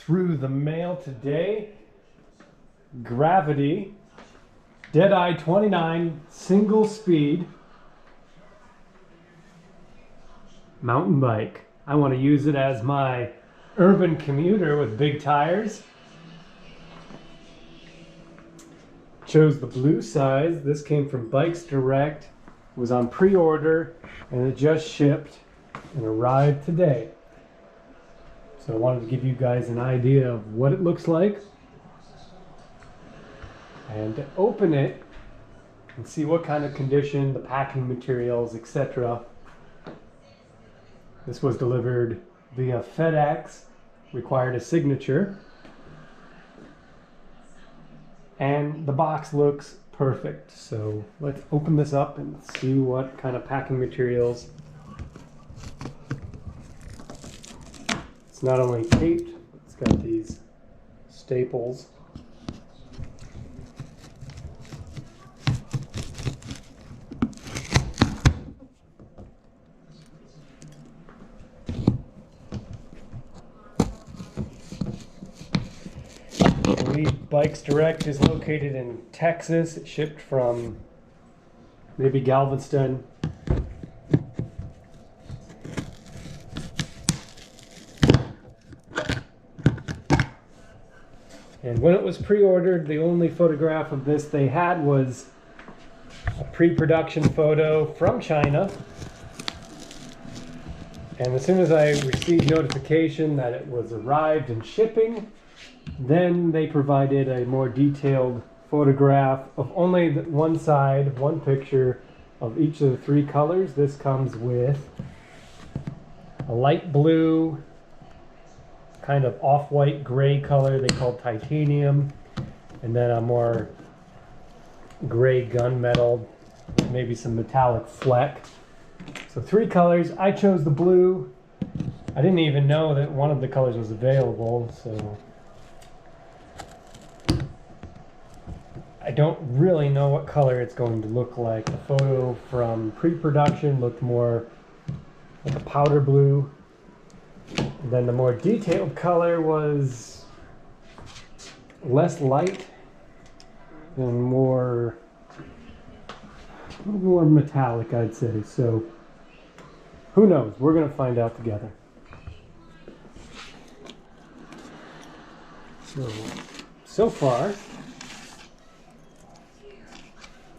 through the mail today. Gravity DeadEye 29 single speed mountain bike. I want to use it as my urban commuter with big tires. Chose the blue size. This came from Bikes Direct. It was on pre-order and it just shipped and arrived today. So I wanted to give you guys an idea of what it looks like and to open it and see what kind of condition, the packing materials, etc. This was delivered via FedEx, required a signature, and the box looks perfect. So let's open this up and see what kind of packing materials. It's not only taped, it's got these staples. I believe Bikes Direct is located in Texas. It shipped from maybe Galveston. And when it was pre-ordered, the only photograph of this they had was a pre-production photo from China. And as soon as I received notification that it was arrived and shipping, then they provided a more detailed photograph of only one side, one picture of each of the three colors. This comes with a light blue, kind of off-white gray color they call titanium, and then a more gray gunmetal, maybe some metallic fleck. So three colors. I chose the blue. I didn't even know that one of the colors was available, so I don't really know what color it's going to look like. The photo from pre-production looked more like a powder blue. And then the more detailed color was less light and more metallic, I'd say. So who knows? We're going to find out together. So far,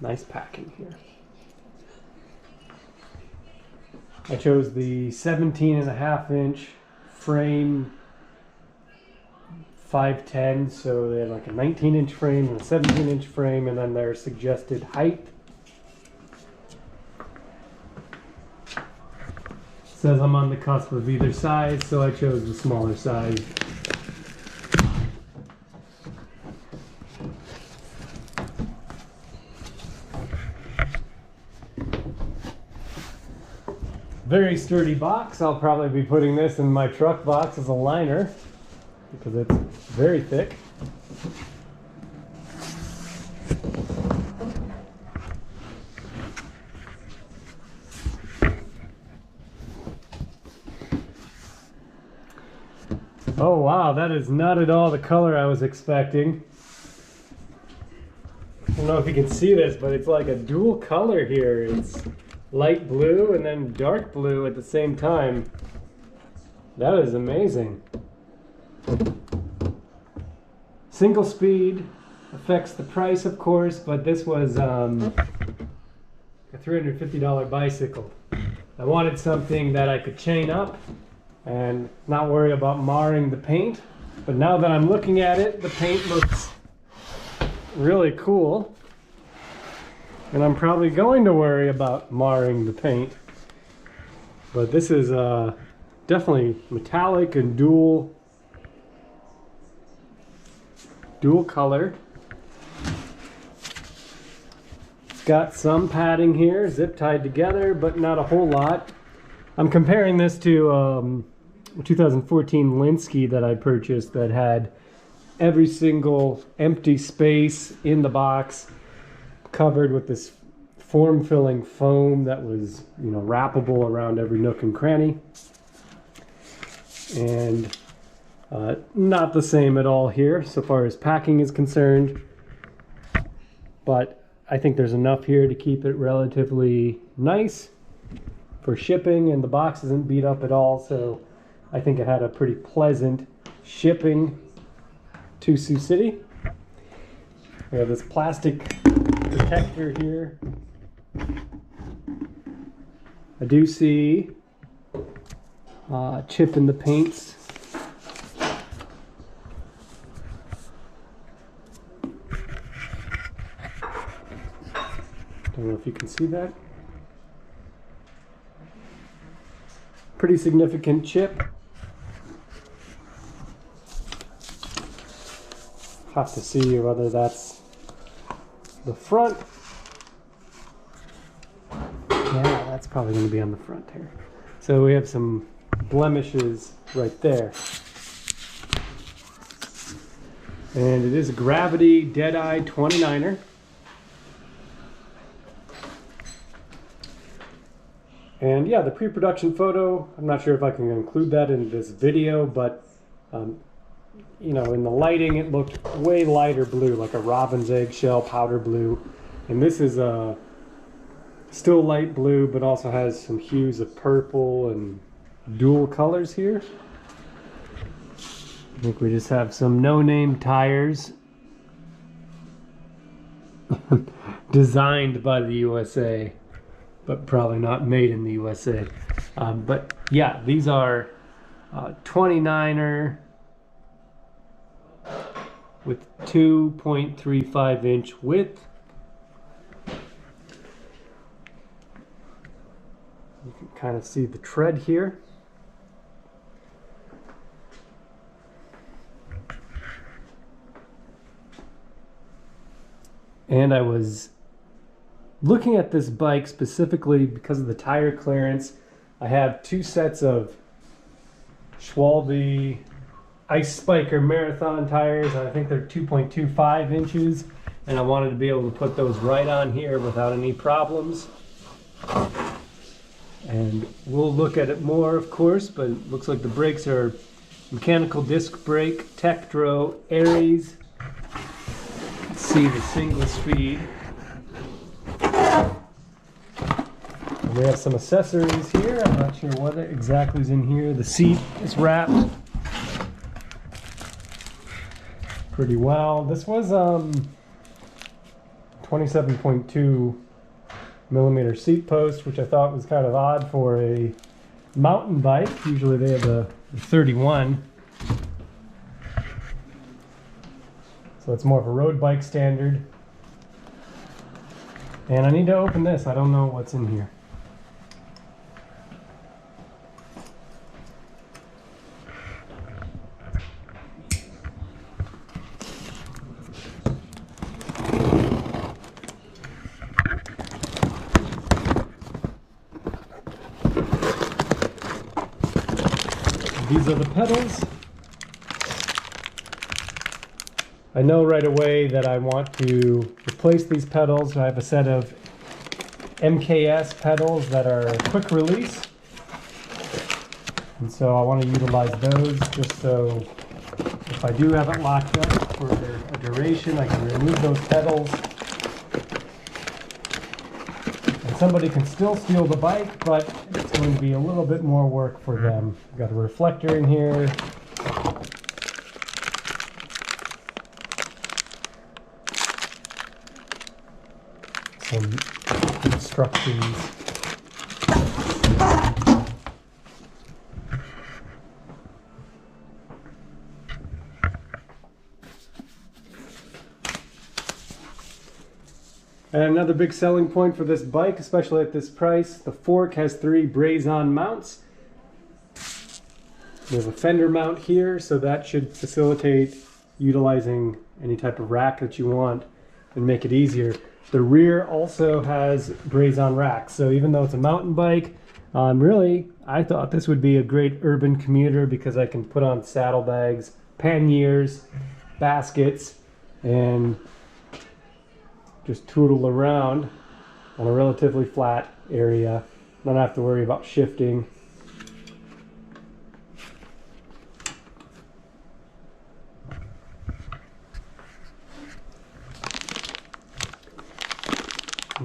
nice packing here. I chose the 17.5-inch frame 510, so they have like a 19-inch frame and a 17-inch frame, and then their suggested height. It says I'm on the cusp of either size, so I chose the smaller size. Very sturdy box. I'll probably be putting this in my truck box as a liner because it's very thick. Oh wow, that is not at all the color I was expecting. I don't know if you can see this, but it's like a dual color here. It's light blue and then dark blue at the same time. That is amazing. Single speed affects the price, of course, but this was a $350 bicycle. I wanted something that I could chain up and not worry about marring the paint. But now that I'm looking at it, the paint looks really cool. And I'm probably going to worry about marring the paint. But this is definitely metallic and dual color. It's got some padding here, zip tied together, but not a whole lot. I'm comparing this to a 2014 Linsky that I purchased that had every single empty space in the box covered with this form-filling foam that was, you know, wrappable around every nook and cranny. And Not the same at all here so far as packing is concerned, but I think there's enough here to keep it relatively nice for shipping, and the box isn't beat up at all, so I think it had a pretty pleasant shipping to Sioux City. We have this plastic protector here. I do see chip in the paints. Don't know if you can see that. Pretty significant chip. Have to see whether that's the front. Yeah, that's probably going to be on the front here. So we have some blemishes right there. And it is a Gravity DeadEye 29er. And yeah, the pre-production photo, I'm not sure if I can include that in this video, but you know, in the lighting it looked way lighter blue, like a robin's eggshell powder blue. And this is still light blue, but also has some hues of purple and dual colors here. I think we just have some no-name tires designed by the USA, but probably not made in the USA. But yeah, these are 29er with 2.35 inch width. You can kind of see the tread here. And I was looking at this bike specifically because of the tire clearance. I have two sets of Schwalbe Ice Spiker Marathon tires. I think they're 2.25 inches, and I wanted to be able to put those right on here without any problems. And we'll look at it more, of course, but it looks like the brakes are mechanical disc brake, Tektro Aries. Let's see the single speed. And we have some accessories here. I'm not sure what exactly is in here. The seat is wrapped pretty well. This was 27.2 millimeter seat post, which I thought was kind of odd for a mountain bike. Usually they have a 31. So it's more of a road bike standard. And I need to open this. I don't know what's in here. These are the pedals. I know right away that I want to replace these pedals. I have a set of MKS pedals that are quick release. And so I want to utilize those just so if I do have it locked up for a duration, I can remove those pedals. And somebody can still steal the bike, but it's going to be a little bit more work for them. I've got a reflector in here. Some instructions. And another big selling point for this bike, especially at this price, the fork has 3 braze-on mounts. We have a fender mount here, so that should facilitate utilizing any type of rack that you want and make it easier. The rear also has braze-on racks, so even though it's a mountain bike, really, I thought this would be a great urban commuter because I can put on saddlebags, panniers, baskets, and just tootle around on a relatively flat area. Not have to worry about shifting.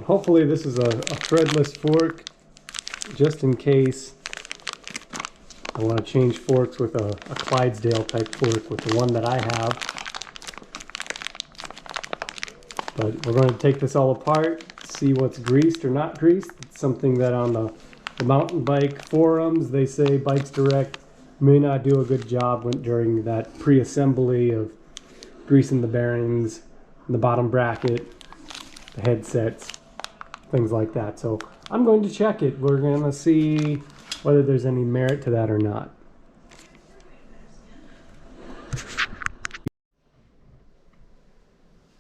hopefully this is a threadless fork, just in case I want to change forks with a Clydesdale type fork with the one that I have. But we're going to take this all apart, see what's greased or not greased. It's something that on the mountain bike forums, they say Bikes Direct may not do a good job during that pre-assembly of greasing the bearings, the bottom bracket, the headsets, things like that. So I'm going to check it. We're going to see whether there's any merit to that or not.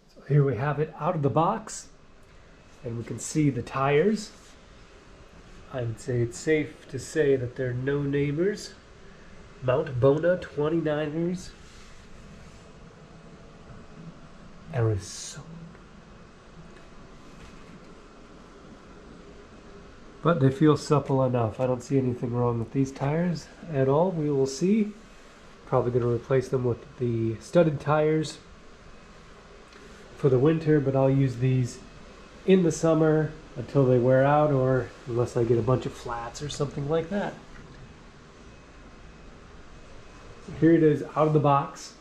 So here we have it out of the box, and we can see the tires. I would say it's safe to say that they're no neighbors. Mount Bona 29ers. Arizona. But they feel supple enough. I don't see anything wrong with these tires at all. We will see. Probably going to replace them with the studded tires for the winter, but I'll use these in the summer until they wear out, or unless I get a bunch of flats or something like that. So here it is out of the box,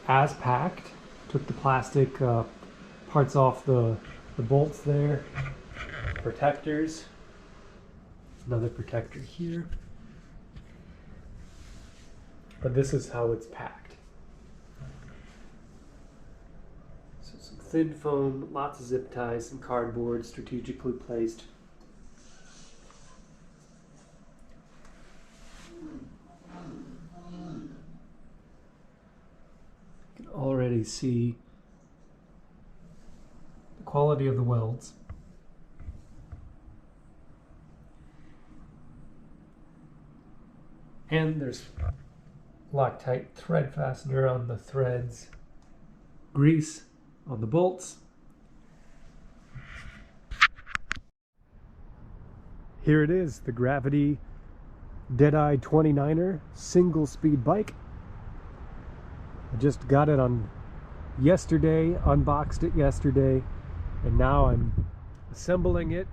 as packed. Took the plastic parts off the bolts there. Protectors. Another protector here. But this is how it's packed. So some thin foam, lots of zip ties, some cardboard strategically placed. You can already see the quality of the welds. And there's Loctite thread fastener on the threads, grease on the bolts. Here it is, the Gravity DeadEye 29er single speed bike. I just got it on yesterday, unboxed it yesterday, and now I'm assembling it.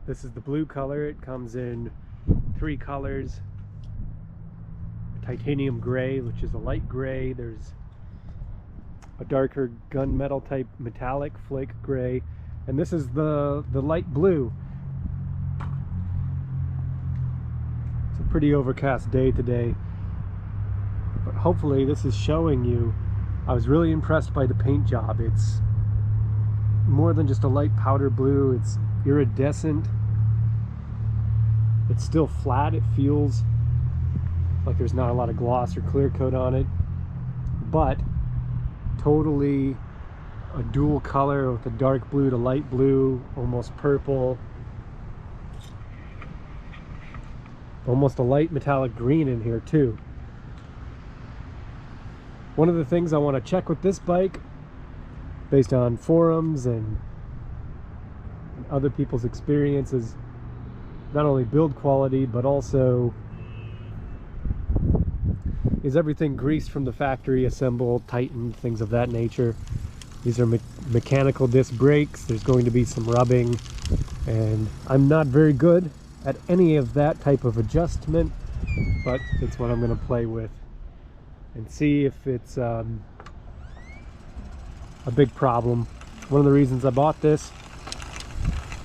This is the blue color. It comes in 3 colors. Titanium gray, which is a light gray. There's a darker gunmetal type metallic flake gray. And this is the light blue. It's a pretty overcast day today. But hopefully this is showing you. I was really impressed by the paint job. It's more than just a light powder blue. It's iridescent. It's still flat. It feels like there's not a lot of gloss or clear coat on it, but totally a dual color with a dark blue to light blue, almost purple, almost a light metallic green in here too. One of the things I want to check with this bike, based on forums and other people's experiences, not only build quality, but also is everything greased from the factory, assembled, tightened, things of that nature. These are mechanical disc brakes. There's going to be some rubbing, and I'm not very good at any of that type of adjustment, but it's what I'm going to play with and see if it's a big problem. One of the reasons I bought this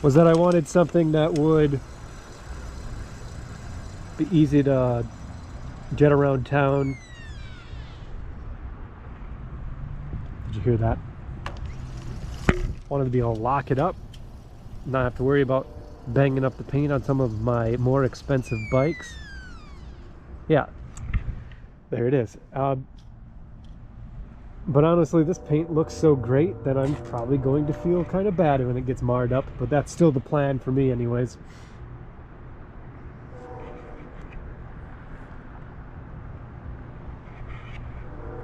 was that I wanted something that would be easy to jet around town. Did you hear that? Wanted to be able to lock it up, not have to worry about banging up the paint on some of my more expensive bikes. Yeah, there it is. But honestly, this paint looks so great that I'm probably going to feel kind of bad when it gets marred up, but that's still the plan for me anyways.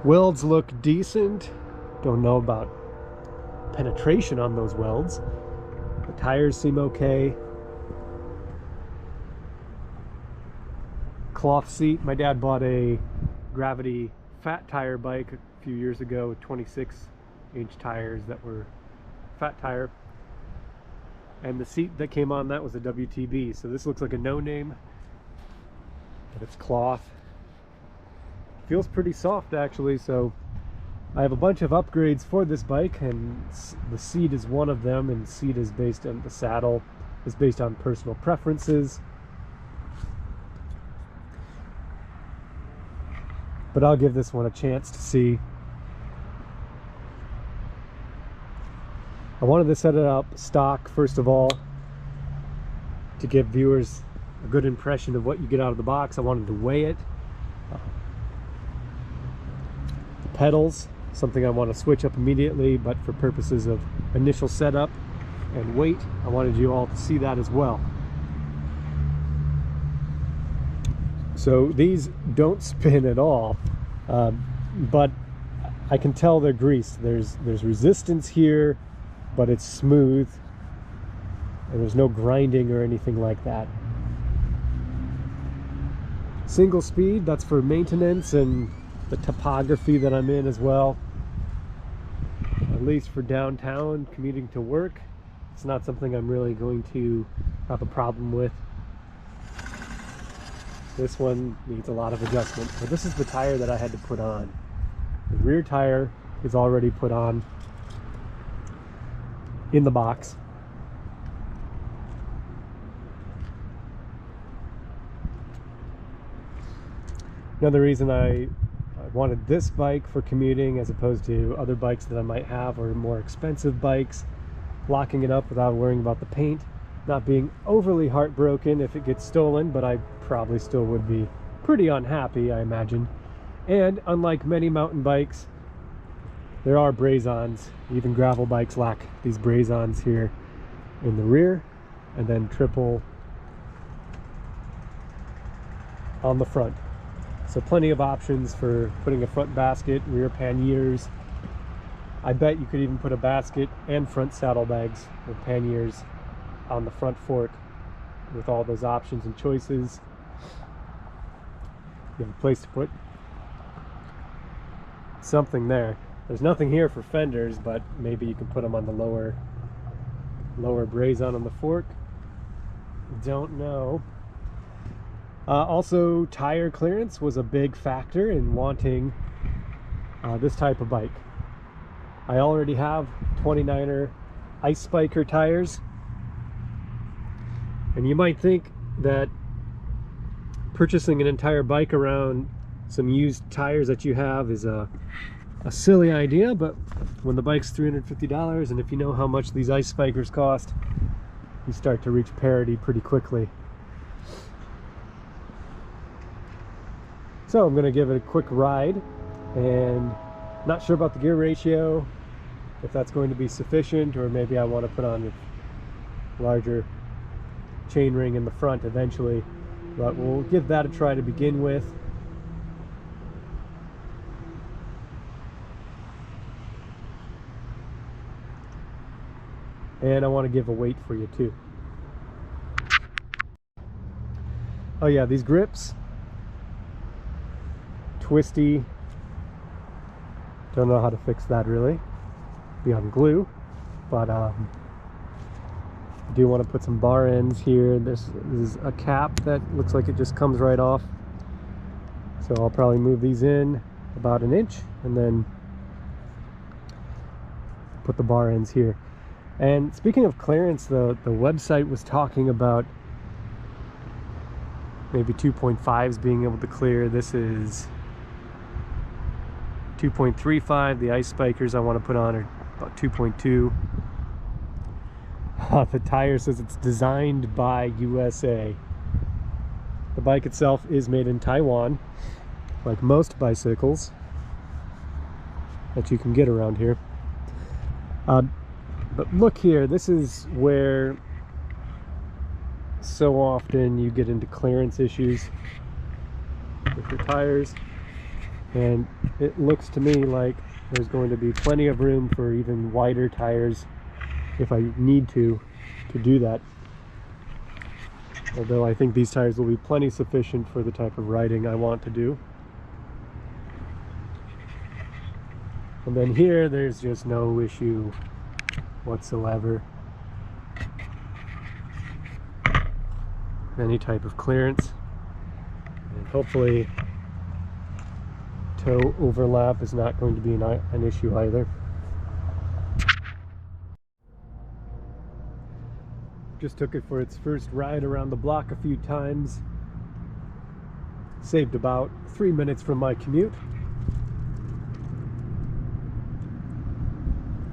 Welds look decent. Don't know about penetration on those welds. The tires seem okay. Cloth seat. My dad bought a gravity fat tire bike a few years ago with 26-inch tires that were fat tire, and the seat that came on that was a WTB. So this looks like a no-name, but it's cloth. Feels pretty soft actually. So I have a bunch of upgrades for this bike, and the seat is one of them, and seat is based on the saddle is based on personal preferences. But I'll give this one a chance to see. I wanted to set it up stock first of all to give viewers a good impression of what you get out of the box. I wanted to weigh it. The pedals, something I want to switch up immediately, but for purposes of initial setup and weight, I wanted you all to see that as well. So these don't spin at all, but I can tell they're greased. There's resistance here, but it's smooth, and there's no grinding or anything like that. Single speed, that's for maintenance and the topography that I'm in as well. At least for downtown, commuting to work, it's not something I'm really going to have a problem with. This one needs a lot of adjustment. But this is the tire that I had to put on. The rear tire is already put on in the box. Another reason I wanted this bike for commuting as opposed to other bikes that I might have, or more expensive bikes, locking it up without worrying about the paint, not being overly heartbroken if it gets stolen, but I probably still would be pretty unhappy, I imagine. And unlike many mountain bikes, there are braze-ons. Even gravel bikes lack these braze-ons here in the rear, and then triple on the front. So plenty of options for putting a front basket, rear panniers. I bet you could even put a basket and front saddlebags or panniers on the front fork with all those options and choices. You have a place to put something there. There's nothing here for fenders, but maybe you can put them on the lower braze-on the fork. Don't know. Also, tire clearance was a big factor in wanting this type of bike. I already have 29er ice spiker tires, and you might think that purchasing an entire bike around some used tires that you have is a silly idea, but when the bike's $350, and if you know how much these ice spikers cost, you start to reach parity pretty quickly. So I'm going to give it a quick ride, and not sure about the gear ratio, if that's going to be sufficient, or maybe I want to put on a larger chain ring in the front eventually, but we'll give that a try to begin with. And I want to give a weight for you too. Oh yeah, these grips, twisty. Don't know how to fix that really beyond glue, but I do want to put some bar ends here. This is a cap that looks like it just comes right off, so I'll probably move these in about an inch and then put the bar ends here. And speaking of clearance, the website was talking about maybe 2.5s being able to clear. This is 2.35. The ice spikers I want to put on are about 2.2. The tire says it's designed by USA. The bike itself is made in Taiwan, like most bicycles that you can get around here. But look here, this is where so often you get into clearance issues with your tires, and it looks to me like there's going to be plenty of room for even wider tires if I need to do that. Although I think these tires will be plenty sufficient for the type of riding I want to do. And then here, there's just no issue whatsoever. Any type of clearance. And hopefully toe overlap is not going to be an issue either. Just took it for its first ride around the block a few times. Saved about 3 minutes from my commute.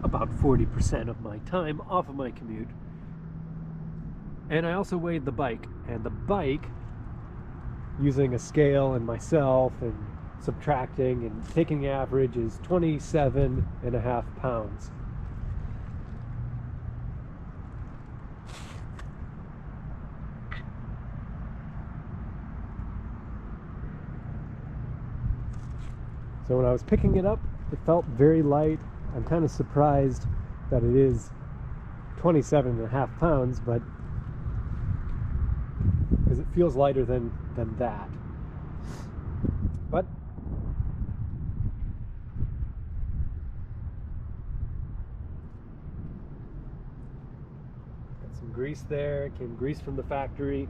About 40% of my time off of my commute. And I also weighed the bike, and the bike, using a scale and myself and subtracting and taking the average, is 27.5 pounds. So when I was picking it up, it felt very light. I'm kind of surprised that it is 27.5 pounds, but because it feels lighter than that. But got some grease there, came grease from the factory.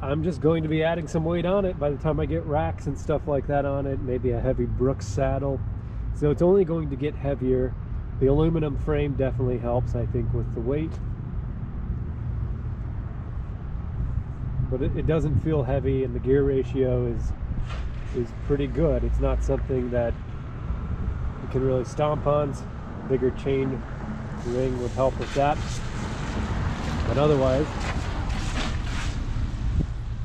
I'm just going to be adding some weight on it by the time I get racks and stuff like that on it, maybe a heavy Brooks saddle. So it's only going to get heavier. The aluminum frame definitely helps, I think, with the weight. But it doesn't feel heavy, and the gear ratio is pretty good. It's not something that you can really stomp on. Bigger chain ring would help with that. But otherwise,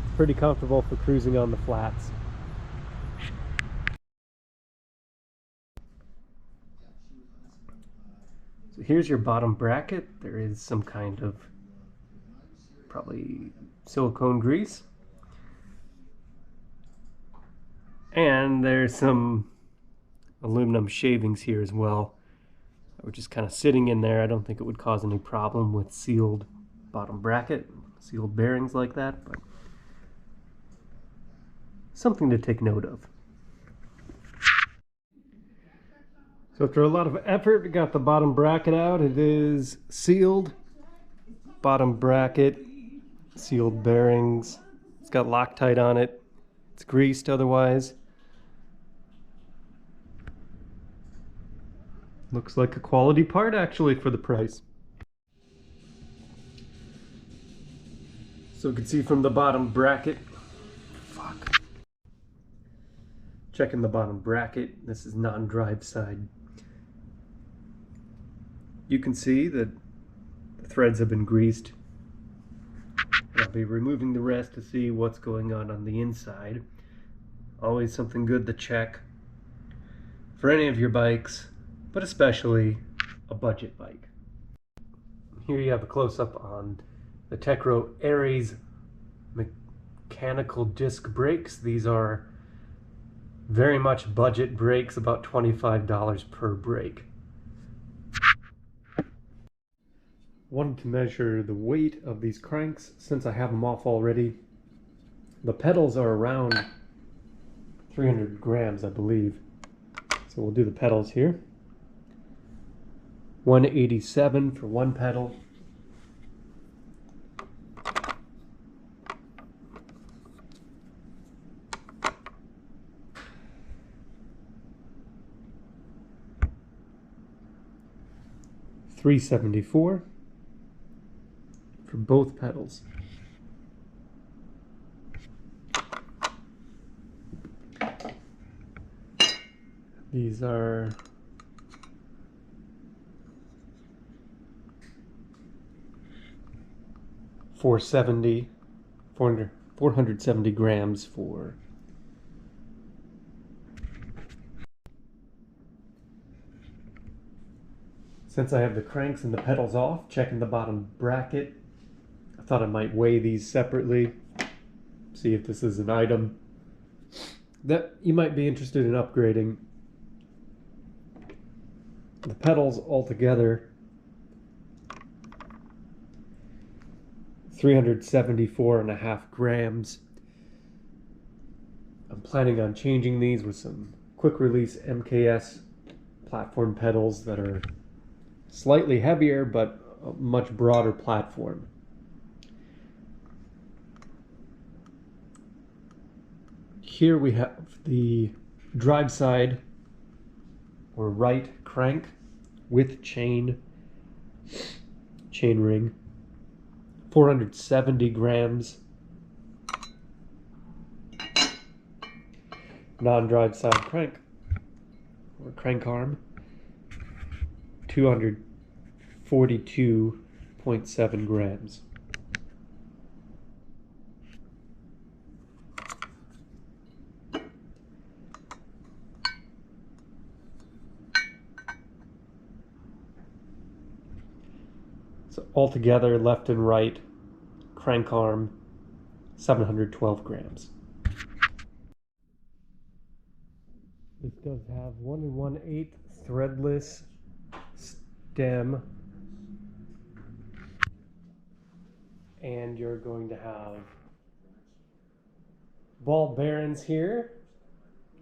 it's pretty comfortable for cruising on the flats. So here's your bottom bracket. There is some kind of probably silicone grease. And there's some aluminum shavings here as well. We're just kind of sitting in there. I don't think it would cause any problem with sealed bottom bracket, sealed bearings like that, but something to take note of. So after a lot of effort, we got the bottom bracket out. It is sealed. Bottom bracket, sealed bearings. It's got Loctite on it. It's greased otherwise. Looks like a quality part actually for the price. So you can see from the bottom bracket. Checking the bottom bracket. This is non-drive side. You can see that the threads have been greased. I'll be removing the rest to see what's going on the inside. Always something good to check for any of your bikes, but especially a budget bike. Here you have a close-up on the Tecro Aries mechanical disc brakes. These are very much budget brakes, about $25 per brake. Wanted to measure the weight of these cranks since I have them off already. The pedals are around 300 grams, I believe. So we'll do the pedals here. 187 for one pedal. $374 for both pedals. These are $470 grams for Since I have the cranks and the pedals off, checking the bottom bracket, I thought I might weigh these separately, see if this is an item that you might be interested in upgrading. The pedals altogether, 374.5 grams. I'm planning on changing these with some quick release MKS platform pedals that are slightly heavier but a much broader platform. Here we have the drive side or right crank with chain ring, 470 grams. Non-drive side crank or crank arm, 242.7 grams. So altogether, left and right crank arm, 712 grams. This does have 1 1/8 threadless stem, and you're going to have ball bearings here.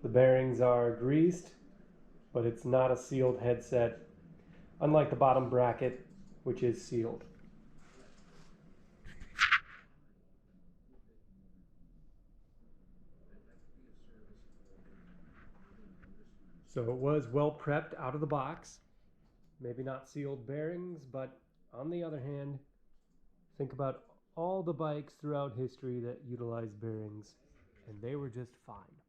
The bearings are greased, but it's not a sealed headset, unlike the bottom bracket, which is sealed. So it was well prepped out of the box. Maybe not sealed bearings, but on the other hand, think about all the bikes throughout history that utilize bearings, and they were just fine.